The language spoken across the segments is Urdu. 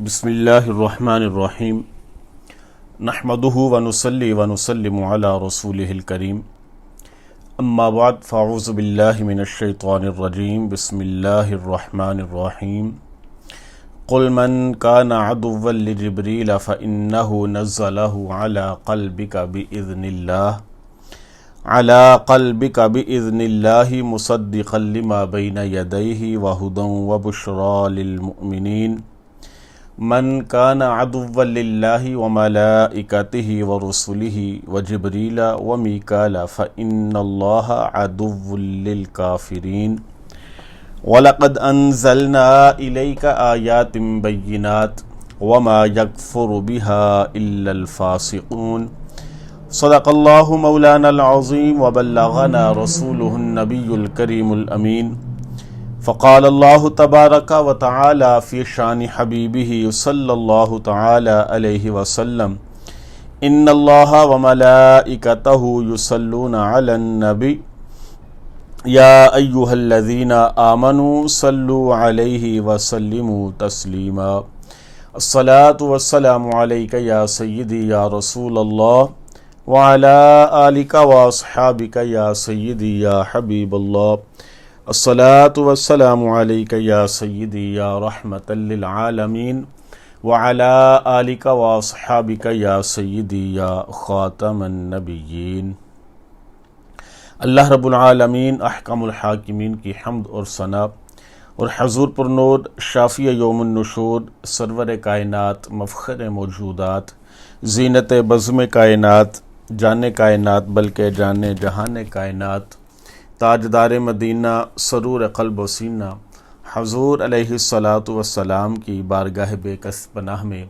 بسم اللہ الرحمن الرحیم نحمدہ ونصلی ونسلم علی رسولہ الکریم اما بعد فاعوذ باللہ من الشیطان الرجیم بسم اللہ الرحمن الرحیم قل من کان عدوا لجبریل فإنہ نزلہ علی قلبک بإذن اللہ مصدقا لما بین یدیہ وہدی وبشری للمؤمنین من کان عدوا للہ وملائکتہ ورسلہ وجبریل ومیکال فإن اللہ عدو للکافرین وَلَقَدْ أَنزَلْنَا إِلَيْكَ آيَاتٍ بَيِّنَاتٍ وَمَا يَكْفُرُ بِهَا إِلَّا الْفَاسِقُونَ صدق اللہ مولانا العظیم وبلغنا رسولہ النبی الکریم الامین فقال اللہ تبارک وتعالی فی شان حبیبہ صلی اللہ تعالی علیہ وسلم ان اللہ وملائکتہ یصلون علی النبی یا ایہا الذین آمنوا صلوا علیہ وسلموا تسلیما الصلاۃ والسلام علیک یا سیدی یا رسول اللہ وعلی آلک واصحابک یا سیدی یا حبیب اللہ الصلاۃ والسلام علیک یا سیدی یا رحمۃ للعالمین وعلی آلک واصحابک یا سیدی یا خاتم النبیین۔ اللہ رب العالمین احکم الحاکمین کی حمد اور ثنا اور حضور پر نور شافی یوم النشور سرور کائنات مفخر موجودات زینت بزم کائنات جان کائنات بلکہ جان جہان کائنات تاجدار مدینہ سرور قلب و سینہ حضور علیہ الصلاۃ والسلام کی بارگاہ بے کس پناہ میں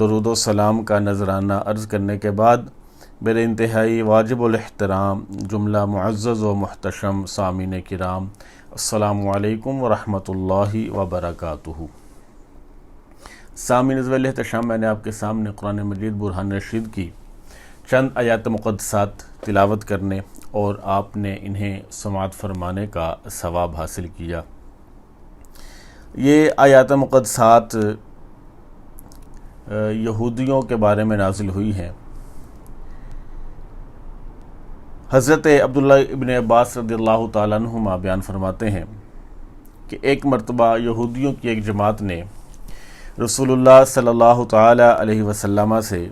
درود و سلام کا نذرانہ عرض کرنے کے بعد میرے انتہائی واجب الاحترام جملہ معزز و محتشم سامعین کرام السلام علیکم ورحمۃ اللہ وبرکاتہ۔ سامعین ذوی الاحتشام، میں نے آپ کے سامنے قرآن مجید برہان رشید کی چند آیات مقدسات تلاوت کرنے اور آپ نے انہیں سماعت فرمانے کا ثواب حاصل کیا۔ یہ آیات مقدسات یہودیوں کے بارے میں نازل ہوئی ہیں۔ حضرت عبداللہ ابن عباس رضی اللہ تعالیٰ عنہما بیان فرماتے ہیں کہ ایک مرتبہ یہودیوں کی ایک جماعت نے رسول اللہ صلی اللہ تعالیٰ علیہ وسلم سے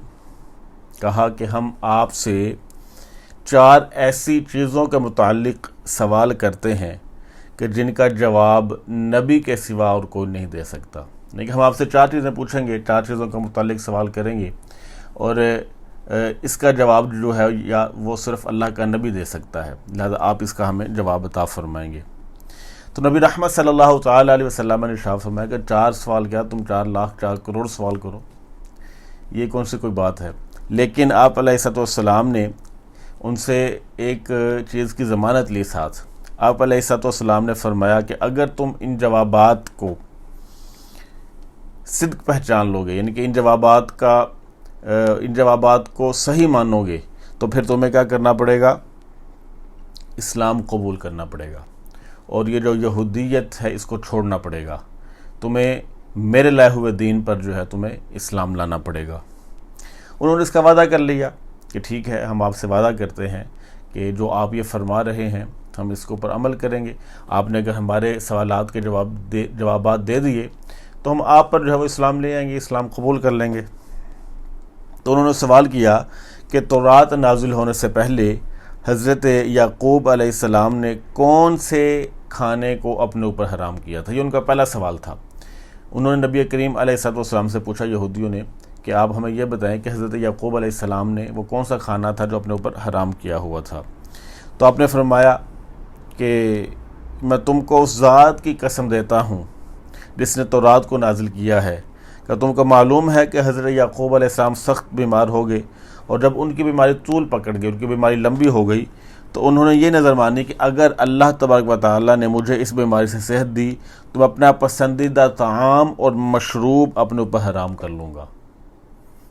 کہا کہ ہم آپ سے 4 ایسی چیزوں کے متعلق سوال کرتے ہیں کہ جن کا جواب نبی کے سوا اور کوئی نہیں دے سکتا۔ یعنی کہ ہم آپ سے 4 چیزیں پوچھیں گے، 4 چیزوں کے متعلق سوال کریں گے اور اس کا جواب جو ہے یا وہ صرف اللہ کا نبی دے سکتا ہے، لہذا آپ اس کا ہمیں جواب عطا فرمائیں گے۔ تو نبی رحمت صلی اللہ تعالیٰ علیہ وسلم نے ارشاد فرمایا کہ 4 سوال کیا تم 4 لاکھ 4 کروڑ سوال کرو، یہ کون سی کوئی بات ہے؟ لیکن آپ علیہ الصلوۃ والسلام نے ان سے ایک چیز کی ضمانت لی ساتھ۔ آپ علیہ الصلوۃ والسلام نے فرمایا کہ اگر تم ان جوابات کو صدق پہچان لو گے، یعنی کہ ان جوابات کو صحیح مانو گے، تو پھر تمہیں کیا کرنا پڑے گا؟ اسلام قبول کرنا پڑے گا، اور یہ جو یہودیت ہے اس کو چھوڑنا پڑے گا، تمہیں میرے لائے ہوئے دین پر جو ہے تمہیں اسلام لانا پڑے گا۔ انہوں نے اس کا وعدہ کر لیا کہ ٹھیک ہے، ہم آپ سے وعدہ کرتے ہیں کہ جو آپ یہ فرما رہے ہیں ہم اس کے اوپر عمل کریں گے۔ آپ نے اگر ہمارے سوالات کے جوابات دے دیے تو ہم آپ پر جو ہے وہ اسلام لے آئیں گے، اسلام قبول کر لیں گے۔ تو انہوں نے سوال کیا کہ تورات نازل ہونے سے پہلے حضرت یعقوب علیہ السلام نے کون سے کھانے کو اپنے اوپر حرام کیا تھا؟ یہ ان کا پہلا سوال تھا۔ انہوں نے نبی کریم علیہ السلام سے پوچھا، یہودیوں نے، کہ آپ ہمیں یہ بتائیں کہ حضرت یعقوب علیہ السلام نے وہ کون سا کھانا تھا جو اپنے اوپر حرام کیا ہوا تھا؟ تو آپ نے فرمایا کہ میں تم کو اس ذات کی قسم دیتا ہوں جس نے تورات کو نازل کیا ہے، کہ تم کو معلوم ہے کہ حضرت یعقوب علیہ السلام سخت بیمار ہو گئے، اور جب ان کی بیماری طول پکڑ گئی، ان کی بیماری لمبی ہو گئی، تو انہوں نے یہ نظر مانی کہ اگر اللہ تبارک و تعالیٰ نے مجھے اس بیماری سے صحت دی تو میں اپنا پسندیدہ طعام اور مشروب اپنے اوپر حرام کر لوں گا۔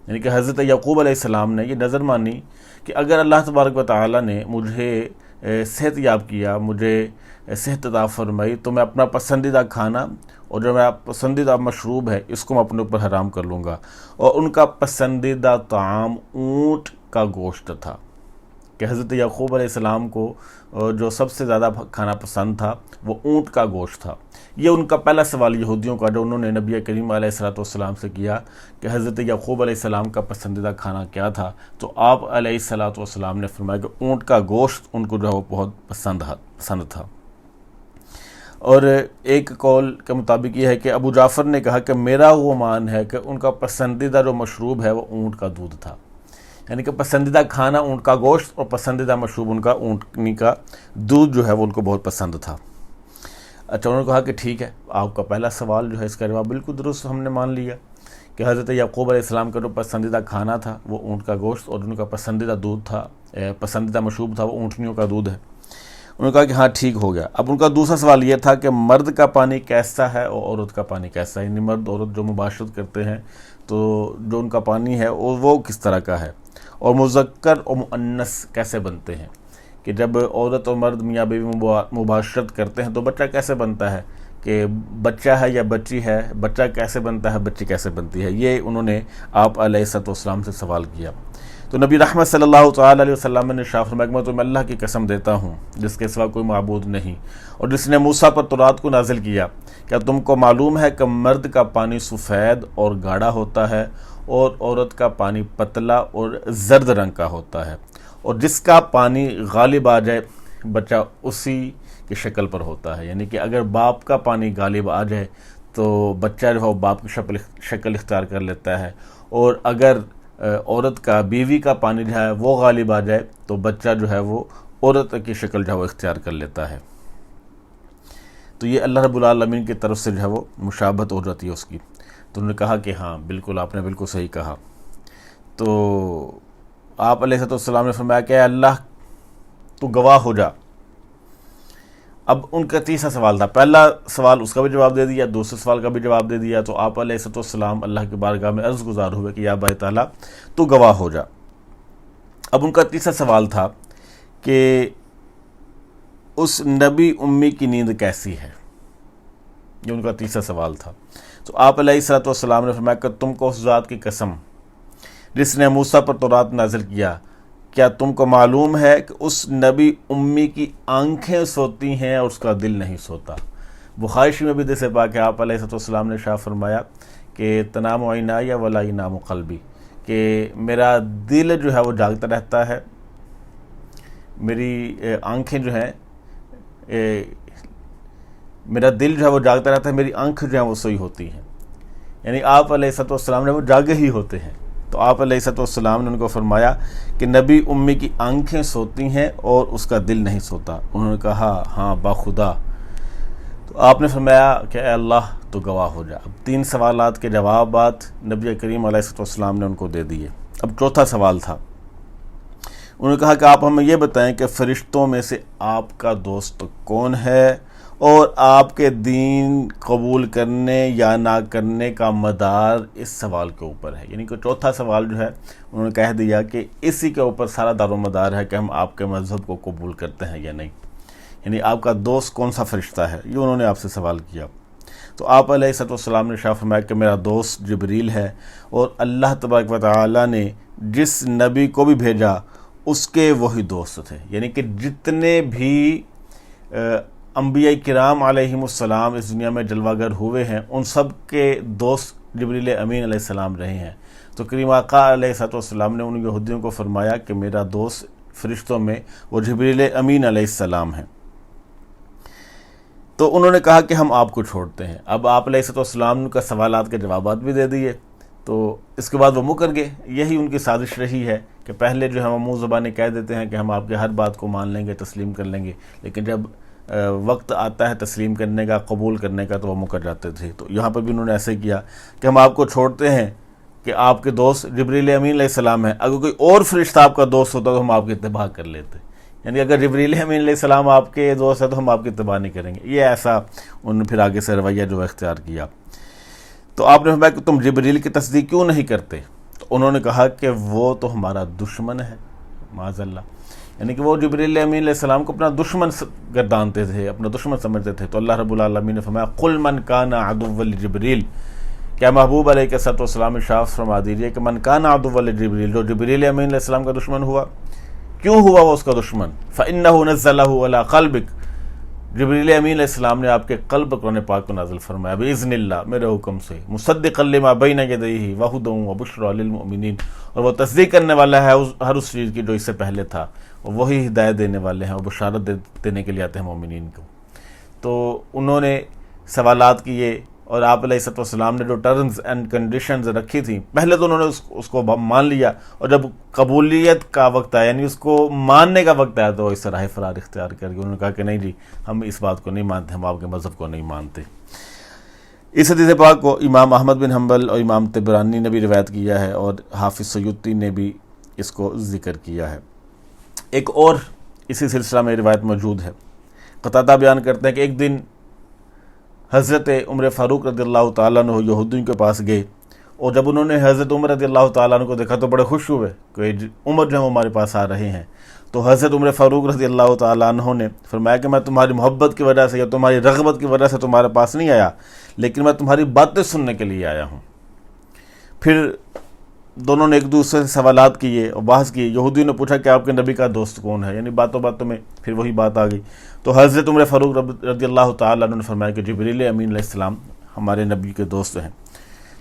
یعنی کہ حضرت یعقوب علیہ السلام نے یہ نظر مانی کہ اگر اللہ تبارک و تعالیٰ نے مجھے صحت یاب کیا، مجھے صحت عطا فرمائی، تو میں اپنا پسندیدہ کھانا اور جو میرا پسندیدہ مشروب ہے اس کو میں اپنے اوپر حرام کر لوں گا۔ اور ان کا پسندیدہ طعام اونٹ کا گوشت تھا، کہ حضرت یعقوب علیہ السلام کو جو سب سے زیادہ کھانا پسند تھا وہ اونٹ کا گوشت تھا۔ یہ ان کا پہلا سوال یہودیوں کا جو انہوں نے نبی کریم علیہ السلام سے کیا کہ حضرت یعقوب علیہ السلام کا پسندیدہ کھانا کیا تھا، تو آپ علیہ السلام نے فرمایا کہ اونٹ کا گوشت ان کو جو ہے وہ بہت پسند تھا۔ اور ایک قول کے مطابق یہ ہے کہ ابو جعفر نے کہا کہ میرا گمان ہے کہ ان کا پسندیدہ جو مشروب ہے وہ اونٹ کا دودھ تھا، یعنی کہ پسندیدہ کھانا اونٹ کا گوشت اور پسندیدہ مشروب ان کا اونٹنی کا دودھ جو ہے وہ ان کو بہت پسند تھا۔ اچھا، انہوں نے کہا کہ ٹھیک ہے، آپ کا پہلا سوال جو ہے اس کا جواب بالکل درست ہم نے مان لیا کہ حضرت یعقوب علیہ السلام کا جو پسندیدہ کھانا تھا وہ اونٹ کا گوشت اور ان کا پسندیدہ دودھ تھا، پسندیدہ مشروب تھا وہ اونٹنیوں کا دودھ ہے۔ انہوں نے کہا کہ ہاں ٹھیک ہو گیا۔ اب ان کا دوسرا سوال یہ تھا کہ مرد کا پانی کیسا ہے اور عورت کا پانی کیسا ہے، یعنی مرد عورت جو مباشرت کرتے ہیں تو جو ان کا پانی ہے وہ کس طرح کا ہے، اور مذکر اور مؤنث کیسے بنتے ہیں، کہ جب عورت اور مرد میاں بیوی مباشرت کرتے ہیں تو بچہ کیسے بنتا ہے، کہ بچہ ہے یا بچی ہے، بچہ کیسے بنتا ہے، بچی کیسے بنتی ہے، یہ انہوں نے آپ علیہ السلام سے سوال کیا۔ تو نبی رحمت صلی اللہ تعالیٰ علیہ وسلم نے ارشاد فرمایا کہ میں تمہیں اللہ کی قسم دیتا ہوں جس کے سوا کوئی معبود نہیں، اور جس نے موسیٰ پر تورات کو نازل کیا، کیا تم کو معلوم ہے کہ مرد کا پانی سفید اور گاڑھا ہوتا ہے اور عورت کا پانی پتلا اور زرد رنگ کا ہوتا ہے، اور جس کا پانی غالب آ جائے بچہ اسی کی شکل پر ہوتا ہے، یعنی کہ اگر باپ کا پانی غالب آ جائے تو بچہ جو ہے وہ باپ کی شکل اختیار کر لیتا ہے، اور اگر عورت کا بیوی کا پانی جو ہے وہ غالب آ جائے تو بچہ جو ہے وہ عورت کی شکل جو ہے وہ اختیار کر لیتا ہے۔ تو یہ اللہ رب العالمین کی طرف سے جو ہے وہ مشابہت ہو جاتی ہے اس کی۔ تو انہوں نے کہا کہ ہاں بالکل، آپ نے بالکل صحیح کہا۔ تو آپ علیہ السلام نے فرمایا کہ اے اللہ تو گواہ ہو جا۔ اب ان کا تیسرا سوال تھا، پہلا سوال اس کا بھی جواب دے دیا، دوسرے سوال کا بھی جواب دے دیا، تو آپ علیہ السلام اللہ کی بارگاہ میں عرض گزار ہوئے کہ یا باری تعالیٰ تو گواہ ہو جا۔ اب ان کا تیسرا سوال تھا کہ اس نبی امی کی نیند کیسی ہے، یہ ان کا تیسرا سوال تھا۔ تو آپ علیہ السلام نے فرمایا کہ تم کو اس ذات کی قسم جس نے موسیٰ پر تورات نازل کیا، کیا تم کو معلوم ہے کہ اس نبی امی کی آنکھیں سوتی ہیں اور اس کا دل نہیں سوتا۔ بخاری شریف میں بھی حدیث پاک ہے، آپ علیہ السلام نے ارشاد فرمایا کہ تنام عینای ولا ینام قلبی، کہ میرا دل جو ہے وہ جاگتا رہتا ہے، میری آنکھیں جو ہیں میرا دل جو ہے وہ جاگتا رہتا ہے، میری آنکھیں جو ہیں وہ سوئی ہوتی ہیں، یعنی آپ علیہ السلام نے وہ جاگے ہی ہوتے ہیں۔ تو آپ علیہ السلام نے ان کو فرمایا کہ نبی امی کی آنکھیں سوتی ہیں اور اس کا دل نہیں سوتا۔ انہوں نے کہا ہاں باخدا۔ تو آپ نے فرمایا کہ اے اللہ تو گواہ ہو جا۔ اب 3 سوالات کے جوابات نبی کریم علیہ السلام نے ان کو دے دیے۔ اب چوتھا سوال تھا، انہوں نے کہا کہ آپ ہمیں یہ بتائیں کہ فرشتوں میں سے آپ کا دوست کون ہے، اور آپ کے دین قبول کرنے یا نہ کرنے کا مدار اس سوال کے اوپر ہے، یعنی کہ چوتھا سوال جو ہے انہوں نے کہہ دیا کہ اسی کے اوپر سارا دار و مدار ہے کہ ہم آپ کے مذہب کو قبول کرتے ہیں یا نہیں، یعنی آپ کا دوست کون سا فرشتہ ہے، یہ انہوں نے آپ سے سوال کیا۔ تو آپ علیہ السلام نے ارشاد فرمایا کہ میرا دوست جبریل ہے، اور اللہ تبارک و تعالیٰ نے جس نبی کو بھی بھیجا اس کے وہی دوست تھے، یعنی کہ جتنے بھی انبیاء کرام علیہم السلام اس دنیا میں جلوہ گر ہوئے ہیں ان سب کے دوست جبریل امین علیہ السلام رہے ہیں۔ تو کریم آقا علیہ السلام نے ان یہودیوں کو فرمایا کہ میرا دوست فرشتوں میں وہ جبریل امین علیہ السلام ہیں۔ تو انہوں نے کہا کہ ہم آپ کو چھوڑتے ہیں۔ اب آپ علیہ السلام کا سوالات کے جوابات بھی دے دیے، تو اس کے بعد وہ مکر گئے۔ یہی ان کی سازش رہی ہے کہ پہلے جو ہم منہ زبانی کہہ دیتے ہیں کہ ہم آپ کی ہر بات کو مان لیں گے، تسلیم کر لیں گے، لیکن جب وقت آتا ہے تسلیم کرنے کا، قبول کرنے کا، تو وہ مکر جاتے تھے۔ تو یہاں پر بھی انہوں نے ایسے کیا کہ ہم آپ کو چھوڑتے ہیں کہ آپ کے دوست جبریل امین علیہ السلام ہیں، اگر کوئی اور فرشتہ آپ کا دوست ہوتا تو ہم آپ کی اتباع کر لیتے، یعنی اگر جبریل امین علیہ السلام آپ کے دوست ہے تو ہم آپ کی اتباع نہیں کریں گے۔ یہ ایسا انہوں نے پھر آگے سے رویہ جو اختیار کیا۔ تو آپ نے فرمایا کہ تم جبریل کی تصدیق کیوں نہیں کرتے؟ تو انہوں نے کہا کہ وہ تو ہمارا دشمن ہے، معاذ اللہ، یعنی کہ وہ جبریل امین علیہ السلام کو اپنا دشمن گردانتے تھے، اپنا دشمن سمجھتے تھے. تو اللہ رب العالمین نے فرمایا قل من کان عدوا لجبریل، کیا محبوب علیہ الصلوۃ والسلام ارشاد فرما دیجیے کہ من کان عدوا لجبریل، جو جبریل امین علیہ السلام کا دشمن ہوا. کیوں ہوا وہ اس کا دشمن؟ فإنہ نزلہ علی قلبک، جبریل امین علیہ السلام نے آپ کے قلب پر قرآن پاک کو نازل فرمایا باذن اللہ، میرے حکم سے، مصدقا لما بین یدیہ وہدی وبشریٰ للمؤمنین، اور وہ تصدیق کرنے والا ہے ہر اس چیز کی جو اس سے پہلے تھا، اور وہی ہدایت دینے والے ہیں اور بشارت دینے کے لیے آتے ہیں مومنین کو. تو انہوں نے سوالات کیے اور آپ علیہ الصلوۃ والسلام نے جو ٹرمز اینڈ کنڈیشنز رکھی تھیں، پہلے تو انہوں نے اس کو مان لیا، اور جب قبولیت کا وقت آیا، یعنی اس کو ماننے کا وقت آیا، تو اس سے راہ فرار اختیار کر کے انہوں نے کہا کہ نہیں جی، ہم اس بات کو نہیں مانتے، ہم آپ کے مذہب کو نہیں مانتے. اس حدیث پاک کو امام احمد بن حنبل اور امام طبرانی نے بھی روایت کیا ہے، اور حافظ سیوطی نے بھی اس کو ذکر کیا ہے. ایک اور اسی سلسلہ میں روایت موجود ہے. قتادہ بیان کرتے ہیں کہ ایک دن حضرت عمر فاروق رضی اللہ تعالیٰ عنہ یہودیوں کے پاس گئے، اور جب انہوں نے حضرت عمر رضی اللہ تعالیٰ عنہ کو دیکھا تو بڑے خوش ہوئے کہ عمر جو ہے وہ ہمارے پاس آ رہے ہیں. تو حضرت عمر فاروق رضی اللہ تعالیٰ عنہ نے فرمایا کہ میں تمہاری محبت کی وجہ سے یا تمہاری رغبت کی وجہ سے تمہارے پاس نہیں آیا، لیکن میں تمہاری باتیں سننے کے لیے آیا ہوں. پھر دونوں نے ایک دوسرے سے سوالات کیے اور بحث کی. یہودیوں نے پوچھا کہ آپ کے نبی کا دوست کون ہے، یعنی باتوں باتوں میں پھر وہی بات آ گئی. تو حضرت عمر فاروق رضی اللہ تعالیٰ عنہ نے فرمایا کہ جبریل امین علیہ السلام ہمارے نبی کے دوست ہیں.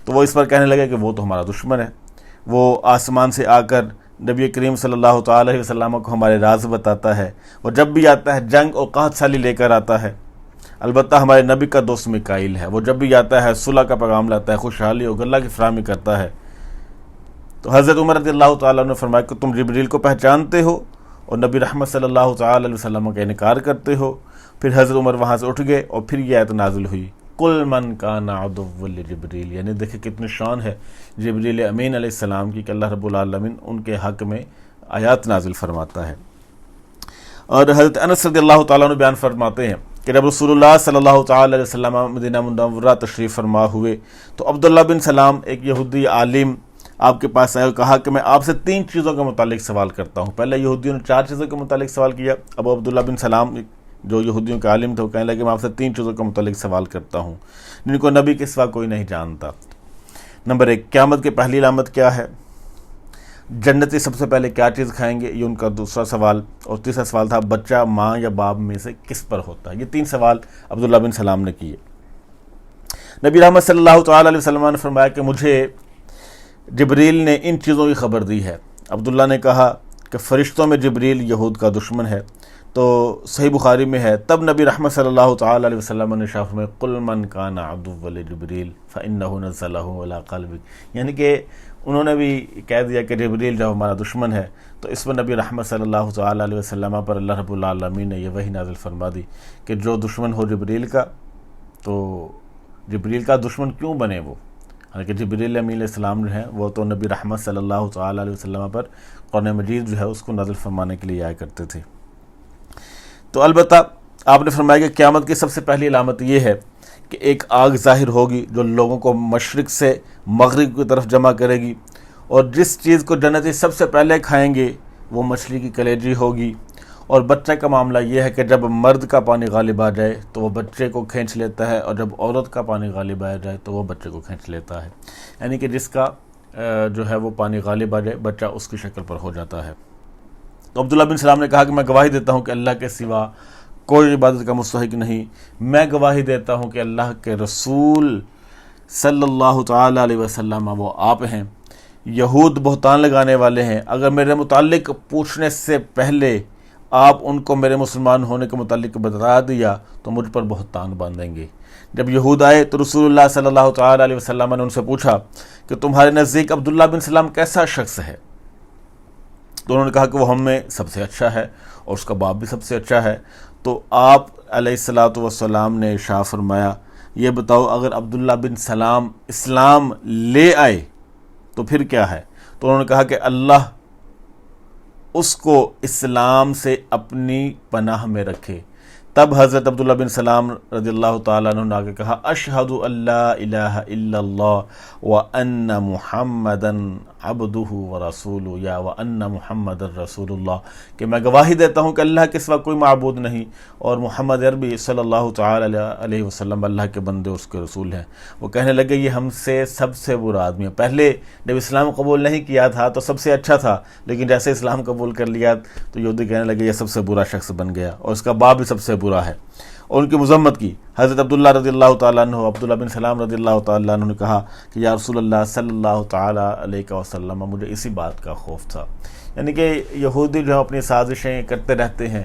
تو وہ اس پر کہنے لگے کہ وہ تو ہمارا دشمن ہے، وہ آسمان سے آ کر نبی کریم صلی اللہ تعالیٰ علیہ وسلم کو ہمارے راز بتاتا ہے، اور جب بھی آتا ہے جنگ اور قحط سالی لے کر آتا ہے. البتہ ہمارے نبی کا دوست میکائیل ہے، وہ جب بھی آتا ہے صلح کا پیغام لاتا ہے، خوشحالی اور گلہ کی فراہمی کرتا ہے. تو حضرت عمر رضی اللہ تعالیٰ نے فرمایا کہ تم جبریل کو پہچانتے ہو اور نبی رحمت صلی اللہ تعالیٰ علیہ وسلم کا انکار کرتے ہو. پھر حضرت عمر وہاں سے اٹھ گئے اور پھر یہ آیت نازل ہوئی قل من کان عدوا لجبریل. یعنی دیکھیں کتنی شان ہے جبریل امین علیہ السلام کی کہ اللہ رب العالمین ان کے حق میں آیات نازل فرماتا ہے. اور حضرت انس رضی اللہ تعالیٰ عنہ بیان فرماتے ہیں کہ جب رسول اللہ صلی اللہ تعالیٰ علیہ وسلم مدینہ منورہ تشریف فرما ہوئے تو عبداللہ بن سلام ایک یہودی عالم آپ کے پاس آئے اور کہا کہ میں آپ سے 3 چیزوں کے متعلق سوال کرتا ہوں. پہلے یہودیوں نے 4 چیزوں کے متعلق سوال کیا. اب عبداللہ بن سلام جو یہودیوں کے عالم تھے وہ کہنے لگے میں آپ سے 3 چیزوں کے متعلق سوال کرتا ہوں جن کو نبی کے سوا کوئی نہیں جانتا. نمبر 1، قیامت کی پہلی علامت کیا ہے؟ جنتی سب سے پہلے کیا چیز کھائیں گے؟ یہ ان کا دوسرا سوال. اور تیسرا سوال تھا بچہ ماں یا باپ میں سے کس پر ہوتا ہے؟ یہ 3 سوال عبداللہ بن سلام نے کیے. نبی رحمت صلی اللہ تعالیٰ علیہ وسلم نے فرمایا کہ مجھے جبریل نے ان چیزوں کی خبر دی ہے. عبداللہ نے کہا کہ فرشتوں میں جبریل یہود کا دشمن ہے. تو صحیح بخاری میں ہے تب نبی رحمت صلی اللہ تعالیٰ علیہ وسلم نے ارشاد فرمایا قل من کان عدوا لجبریل فإنہ نزلہ علی قلبک. یعنی کہ انہوں نے بھی کہہ دیا کہ جبریل جو ہمارا دشمن ہے. تو اس پر نبی رحمت صلی اللہ تعالیٰ علیہ وسلم پر اللہ رب العالمین نے یہ وحی نازل فرما دی کہ جو دشمن ہو جبریل کا، تو جبریل کا دشمن کیوں بنے وہ؟ حالانکہ جبریل امین علیہ السلام جو ہیں وہ تو نبی رحمت صلی اللہ تعالیٰ علیہ وسلم پر قرآن مجید جو ہے اس کو نازل فرمانے کے لیے آیا کرتے تھے. تو البتہ آپ نے فرمایا کہ قیامت کی سب سے پہلی علامت یہ ہے کہ ایک آگ ظاہر ہوگی جو لوگوں کو مشرق سے مغرب کی طرف جمع کرے گی، اور جس چیز کو جنتی سب سے پہلے کھائیں گے وہ مچھلی کی کلیجی ہوگی. اور بچے کا معاملہ یہ ہے کہ جب مرد کا پانی غالب آ جائے تو وہ بچے کو کھینچ لیتا ہے، اور جب عورت کا پانی غالب آ جائے تو وہ بچے کو کھینچ لیتا ہے. یعنی کہ جس کا جو ہے وہ پانی غالب آ جائے بچہ اس کی شکل پر ہو جاتا ہے. تو عبداللہ بن سلام نے کہا کہ میں گواہی دیتا ہوں کہ اللہ کے سوا کوئی عبادت کا مستحق نہیں. میں گواہی دیتا ہوں کہ اللہ کے رسول صلی اللہ تعالیٰ علیہ وسلم وہ آپ ہیں. یہود بہتان لگانے والے ہیں. اگر میرے متعلق پوچھنے سے پہلے آپ ان کو میرے مسلمان ہونے کے متعلق بتا دیا تو مجھ پر بہتان باندھیں گے. جب یہود آئے تو رسول اللہ صلی اللہ تعالیٰ علیہ وسلم نے ان سے پوچھا کہ تمہارے نزدیک عبداللہ بن سلام کیسا شخص ہے؟ تو انہوں نے کہا کہ وہ ہم میں سب سے اچھا ہے اور اس کا باپ بھی سب سے اچھا ہے. تو آپ علیہ الصلاۃ والسلام نے ارشاد فرمایا یہ بتاؤ اگر عبداللہ بن سلام اسلام لے آئے تو پھر کیا ہے؟ تو انہوں نے کہا کہ اللہ اس کو اسلام سے اپنی پناہ میں رکھے تب حضرت عبداللہ بن سلام رضی اللہ تعالیٰ عنہ نے آگے کہا اشہد اللہ الہ الا اللہ وان محمدً عبدہ ورسولہ یا وان محمد رسول اللہ، کہ میں گواہی دیتا ہوں کہ اللہ کے سوا کوئی معبود نہیں اور محمد عربی صلی اللہ تعالی علیہ وسلم اللہ کے بندے اس کے رسول ہیں۔ وہ کہنے لگے یہ ہم سے سب سے برا آدمی ہے، پہلے جب اسلام قبول نہیں کیا تھا تو سب سے اچھا تھا، لیکن جیسے اسلام قبول کر لیا تو یہودی کہنے لگے یہ سب سے برا شخص بن گیا اور اس کا باپ بھی سب سے برا ہے، اور ان کی مذمت کی۔ حضرت عبداللہ رضی اللہ تعالیٰ عنہ، عبداللہ بن سلام رضی اللہ تعالیٰ عنہ نے کہا کہ یا رسول اللہ صلی اللہ تعالیٰ علیہ وسلم مجھے اسی بات کا خوف تھا، یعنی کہ یہودی جو اپنی سازشیں کرتے رہتے ہیں،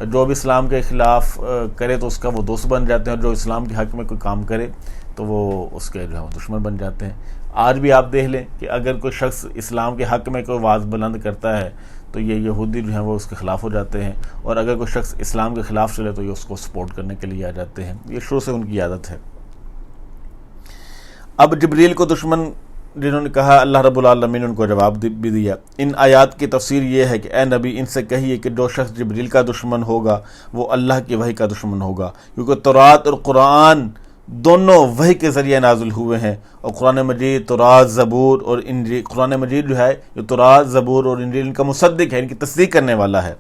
جو بھی اسلام کے خلاف کرے تو اس کا وہ دوست بن جاتے ہیں، اور جو اسلام کے حق میں کوئی کام کرے تو وہ اس کے جو ہے دشمن بن جاتے ہیں۔ آج بھی آپ دیکھ لیں کہ اگر کوئی شخص اسلام کے حق میں کوئی آواز بلند کرتا ہے تو یہ یہودی جو ہیں وہ اس کے خلاف ہو جاتے ہیں، اور اگر کوئی شخص اسلام کے خلاف چلے تو یہ اس کو سپورٹ کرنے کے لیے آ جاتے ہیں۔ یہ شروع سے ان کی عادت ہے۔ اب جبریل کو دشمن جنہوں نے کہا، اللہ رب العالمین نے ان کو جواب بھی دیا۔ ان آیات کی تفسیر یہ ہے کہ اے نبی ان سے کہیے کہ جو شخص جبریل کا دشمن ہوگا وہ اللہ کی وحی کا دشمن ہوگا، کیونکہ تورات اور قرآن دونوں وحی کے ذریعے نازل ہوئے ہیں، اور قرآن مجید، تورات، زبور اور انجیل، قرآن مجید جو ہے یہ تورات، زبور اور انجیل ان کا مصدق ہے، ان کی تصدیق کرنے والا ہے،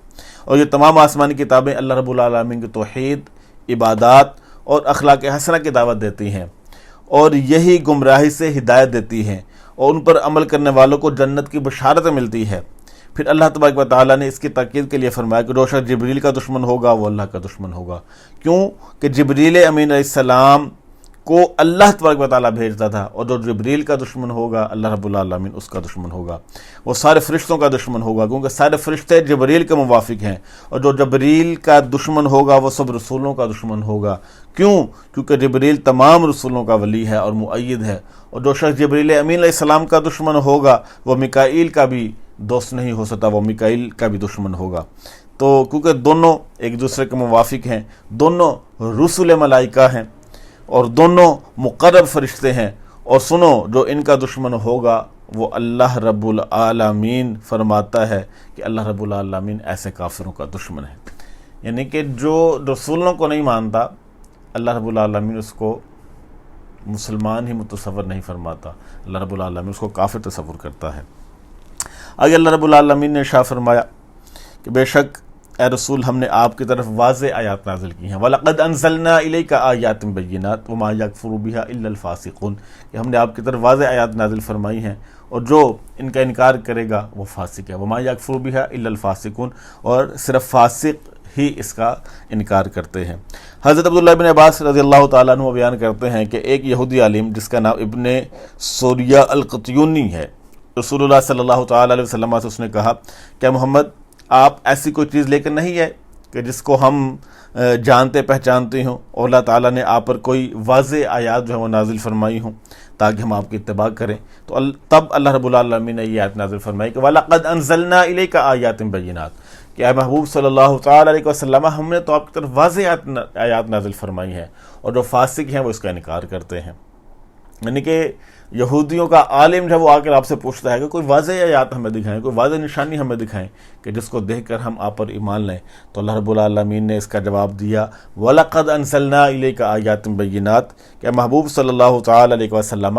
اور یہ تمام آسمانی کتابیں اللہ رب العالمین کی توحید، عبادات اور اخلاق حسنہ کی دعوت دیتی ہیں، اور یہی گمراہی سے ہدایت دیتی ہیں، اور ان پر عمل کرنے والوں کو جنت کی بشارت ملتی ہے۔ پھر اللہ تبارک و تعالیٰ نے اس کی تاکید کے لیے فرمایا کہ جو شخص جبریل کا دشمن ہوگا وہ اللہ کا دشمن ہوگا۔ کیوں کہ جبریل امین علیہ السلام کو اللہ تبارک و تعالیٰ بھیجتا تھا، اور جو جبریل کا دشمن ہوگا اللہ رب العالمین اس کا دشمن ہوگا، وہ سارے فرشتوں کا دشمن ہوگا، کیونکہ سارے فرشتے جبریل کے موافق ہیں، اور جو جبریل کا دشمن ہوگا وہ سب رسولوں کا دشمن ہوگا۔ کیوں؟ کیونکہ جبریل تمام رسولوں کا ولی ہے اور مؤید ہے، اور جو شخص جبریل امین علیہ السلام کا دشمن ہوگا وہ میکائیل کا بھی دوست نہیں ہو سکتا، وہ میکائیل کا بھی دشمن ہوگا۔ تو کیونکہ دونوں ایک دوسرے کے موافق ہیں، دونوں رسول ملائکہ ہیں اور دونوں مقرب فرشتے ہیں، اور سنو جو ان کا دشمن ہوگا وہ اللہ رب العالمین فرماتا ہے کہ اللہ رب العالمین ایسے کافروں کا دشمن ہے، یعنی کہ جو رسولوں کو نہیں مانتا اللہ رب العالمین اس کو مسلمان ہی متصور نہیں فرماتا، اللہ رب العالمین اس کو کافر تصور کرتا ہے۔ آگے اللہ رب العالمین نے ارشاد فرمایا کہ بے شک اے رسول ہم نے آپ کی طرف واضح آیات نازل کی ہیں، وَلَقَدْ أَنزَلْنَا إِلَيْكَ آيَاتٍ بَيِّنَاتٍ وَمَا يَكْفُرُ بِهَا إِلَّا الْفَاسِقُونَ، کہ ہم نے آپ کی طرف واضح آیات نازل فرمائی ہیں اور جو ان کا انکار کرے گا وہ فاسق ہے، وَمَا يَكْفُرُ بِهَا إِلَّا الْفَاسِقُونَ، اور صرف فاسق ہی اس کا انکار کرتے ہیں۔ حضرت عبداللہ بن عباس رضی اللہ تعالیٰ عنہ بیان کرتے ہیں کہ ایک یہودی عالم جس کا نام ابن سوریہ القطیونی ہے، رسول اللہ صلی اللہ تعالیٰ علیہ وسلم سے اس نے کہا کہ محمد آپ ایسی کوئی چیز لے کر نہیں ہے کہ جس کو ہم جانتے پہچانتے ہوں، اور اللہ تعالیٰ نے آپ پر کوئی واضح آیات جو ہے وہ نازل فرمائی ہوں تاکہ ہم آپ کی اتباع کریں؟ تو تب اللہ رب العالمین نے یہ آیت نازل فرمائی کہ وَلَقَدْ أَنزَلْنَا إِلَيْكَ آيَاتٍ بَيِّنَاتٍ، کہ اے محبوب صلی اللہ تعالیٰ علیہ وسلم ہم نے تو آپ کی طرف واضح آیات نازل فرمائی ہیں، اور جو فاسق ہیں وہ اس کا انکار کرتے ہیں۔ یعنی کہ یہودیوں کا عالم جب وہ آ کر آپ سے پوچھتا ہے کہ کوئی واضح آیات ہمیں دکھائیں، کوئی واضح نشانی ہمیں دکھائیں کہ جس کو دیکھ کر ہم آپ پر ایمان لیں، تو اللہ رب العالمین نے اس کا جواب دیا وَلَقَدْ أَنزَلْنَا إِلَيْكَ آيَاتٍ بَيِّنَاتٍ، کہ محبوب صلی اللہ تعالیٰ علیہ وسلم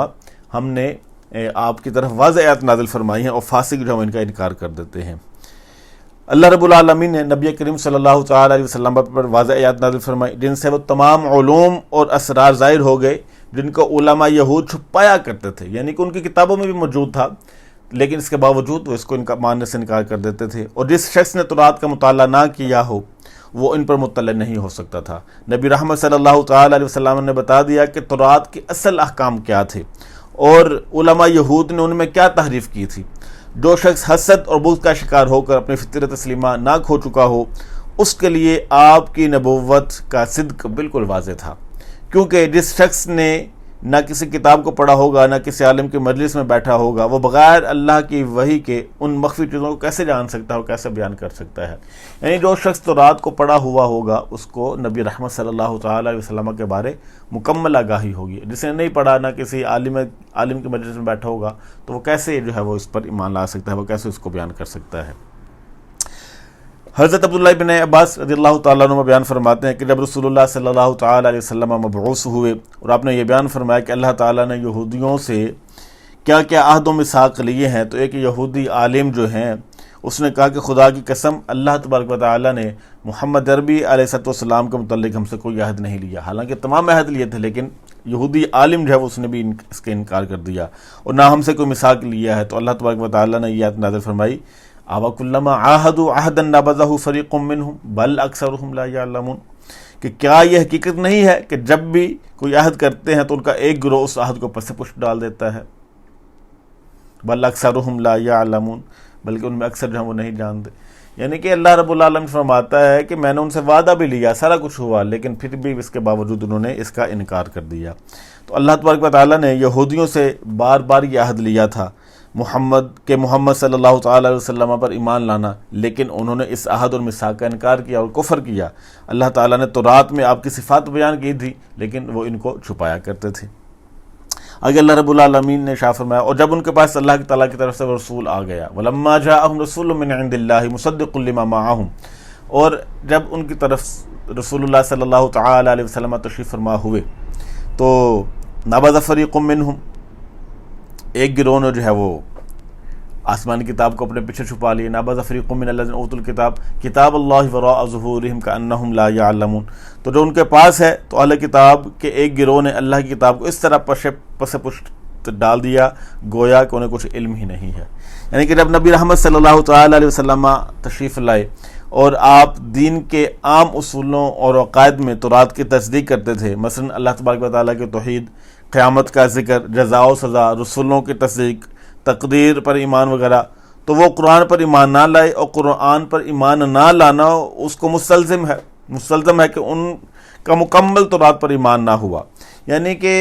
ہم نے آپ کی طرف واضح آیات نازل فرمائی ہیں، اور فاسق جو ہم ان کا انکار کر دیتے ہیں۔ اللہ رب العالمین نے نبی کریم صلی اللہ تعالیٰ علیہ وسلم پر واضح آیات نازل فرمائی جن سے وہ تمام علوم اور اسرار ظاہر ہو گئے جن کو علماء یہود چھپایا کرتے تھے، یعنی کہ ان کی کتابوں میں بھی موجود تھا لیکن اس کے باوجود وہ اس کو ماننے سے انکار کر دیتے تھے، اور جس شخص نے تورات کا مطالعہ نہ کیا ہو وہ ان پر مطلع نہیں ہو سکتا تھا۔ نبی رحمت صلی اللہ تعالیٰ علیہ وسلم نے بتا دیا کہ تورات کے اصل احکام کیا تھے اور علماء یہود نے ان میں کیا تحریف کی تھی۔ جو شخص حسد اور بغض کا شکار ہو کر اپنی فطرت تسلیمہ نہ کھو چکا ہو اس کے لیے آپ کی نبوت کا صدق بالکل واضح تھا، کیونکہ جس شخص نے نہ کسی کتاب کو پڑھا ہوگا نہ کسی عالم کی مجلس میں بیٹھا ہوگا وہ بغیر اللہ کی وحی کے ان مخفی چیزوں کو کیسے جان سکتا ہے اور کیسے بیان کر سکتا ہے؟ یعنی جو شخص تورات کو پڑھا ہوا ہوگا اس کو نبی رحمت صلی اللہ تعالیٰ علیہ وسلم کے بارے مکمل آگاہی ہوگی، جس نے نہیں پڑھا نہ کسی عالم کی مجلس میں بیٹھا ہوگا تو وہ کیسے جو ہے وہ اس پر ایمان لا سکتا ہے، وہ کیسے اس کو بیان کر سکتا ہے؟ حضرت عبداللہ بن عباس رضی اللہ تعالیٰ عنہ بیان فرماتے ہیں کہ جب رسول اللہ صلی اللہ تعالیٰ علیہ وسلم مبعوث ہوئے اور آپ نے یہ بیان فرمایا کہ اللہ تعالیٰ نے یہودیوں سے کیا کیا عہد و میثاق لیے ہیں، تو ایک یہودی عالم جو ہیں اس نے کہا کہ خدا کی قسم اللہ تبارک و تعالیٰ نے محمد عربی علیہ السلام کے متعلق ہم سے کوئی عہد نہیں لیا، حالانکہ تمام عہد لیے تھے، لیکن یہودی عالم جو ہے اس نے بھی اس کے انکار کر دیا اور نہ ہم سے کوئی میثاق لیا ہے۔ تو اللہ تبارک و تعالیٰ نے یہ آیت نازل فرمائی اَوَكُلَّمَا عَاهَدُوا عَهْدًا نَبَذَهُ فَرِيقٌ مِّنْهُمْ بَلْ أَكْثَرُهُمْ لَا يَعْلَمُونَ، کہ کیا یہ حقیقت نہیں ہے کہ جب بھی کوئی عہد کرتے ہیں تو ان کا ایک گروہ اس عہد کو پس پشت ڈال دیتا ہے، بَلْ أَكْثَرُهُمْ لَا يَعْلَمُونَ، بلکہ ان میں اکثر جو ہیں وہ نہیں جانتے۔ یعنی کہ اللہ رب العالمین فرماتا ہے کہ میں نے ان سے وعدہ بھی لیا، سارا کچھ ہوا، لیکن پھر بھی اس کے باوجود انہوں نے اس کا انکار کر دیا۔ تو اللہ تبارک و تعالیٰ نے یہودیوں سے بار بار یہ عہد لیا تھا محمد صلی اللہ تعالیٰ علیہ وسلم پر ایمان لانا، لیکن انہوں نے اس عہد اور میثاق کا انکار کیا اور کفر کیا۔ اللہ تعالیٰ نے تورات میں آپ کی صفات بیان کی تھی، لیکن وہ ان کو چھپایا کرتے تھے۔ آگے اللہ رب العالمین نے ارشاد فرمایا اور جب ان کے پاس اللہ تعالیٰ کی طرف سے رسول آ گیا، وَلَمَّا جَاءَهُمْ رَسُولٌ مِّنْ عِندِ اللَّهِ مُصَدِّقٌ لِّمَا مَعَهُمْ، اور جب ان کی طرف رسول اللہ صلی اللہ تعالیٰ علیہ وسلم تشریف فرما ہوئے تو نَبَذَ فَرِيقٌ مِّنْهُمْ، ایک گروہ نے جو ہے وہ آسمانی کتاب کو اپنے پیچھے چھپا لیے، نَبَذَ فَرِيقٌ مِّنَ الَّذِينَ أُوتُوا الْكِتَابَ كِتَابَ اللَّهِ وَرَاءَ ظُهُورِهِمْ كَأَنَّهُمْ لَا يَعْلَمُونَ، تو جو ان کے پاس ہے تو اہل کتاب کے ایک گروہ نے اللہ کی کتاب کو اس طرح پس پشت ڈال دیا گویا کہ انہیں کچھ علم ہی نہیں ہے۔ یعنی کہ جب نبی رحمت صلی اللہ تعالیٰ علیہ وسلم تشریف لائے اور آپ دین کے عام اصولوں اور عقائد میں تورات کی تصدیق کرتے تھے، مثلا اللہ تبارک و تعالیٰ کی توحید، قیامت کا ذکر، جزا و سزا، رسولوں کی تصدیق، تقدیر پر ایمان وغیرہ، تو وہ قرآن پر ایمان نہ لائے، اور قرآن پر ایمان نہ لانا اس کو مستلزم ہے کہ ان کا مکمل تورات پر ایمان نہ ہوا۔ یعنی کہ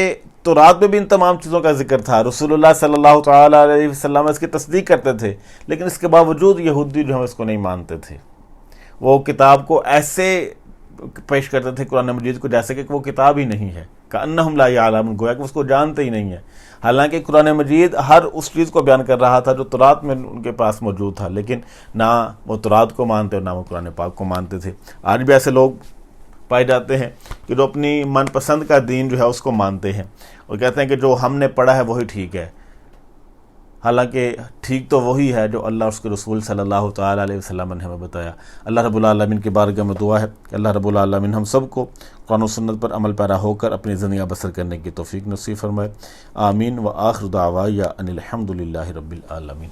تورات میں بھی ان تمام چیزوں کا ذکر تھا، رسول اللہ صلی اللہ تعالیٰ علیہ وسلم اس کی تصدیق کرتے تھے، لیکن اس کے باوجود یہودی جو ہیں اس کو نہیں مانتے تھے۔ وہ کتاب کو ایسے پیش کرتے تھے قرآن مجید کو جیسے کہ وہ کتاب ہی نہیں ہے، کأنہم لا یعلمون، گویا کہ اس کو جانتے ہی نہیں ہے، حالانکہ قرآن مجید ہر اس چیز کو بیان کر رہا تھا جو تورات میں ان کے پاس موجود تھا، لیکن نہ وہ تورات کو مانتے اور نہ وہ قرآن پاک کو مانتے تھے۔ آج بھی ایسے لوگ پائے جاتے ہیں کہ جو اپنی من پسند کا دین جو ہے اس کو مانتے ہیں اور کہتے ہیں کہ جو ہم نے پڑھا ہے وہی ٹھیک ہے، حالانکہ ٹھیک تو وہی ہے جو اللہ اور اس کے رسول صلی اللہ تعالیٰ علیہ وسلم نے ہمیں بتایا۔ اللہ رب العالمین کی بارگاہ میں دعا ہے کہ اللہ رب العالمین ہم سب کو قرآن و سنت پر عمل پیرا ہو کر اپنی زندگی بسر کرنے کی توفیق نصیب فرمائے۔ آمین۔ وآخر دعوایا ان الحمد للہ رب العالمین۔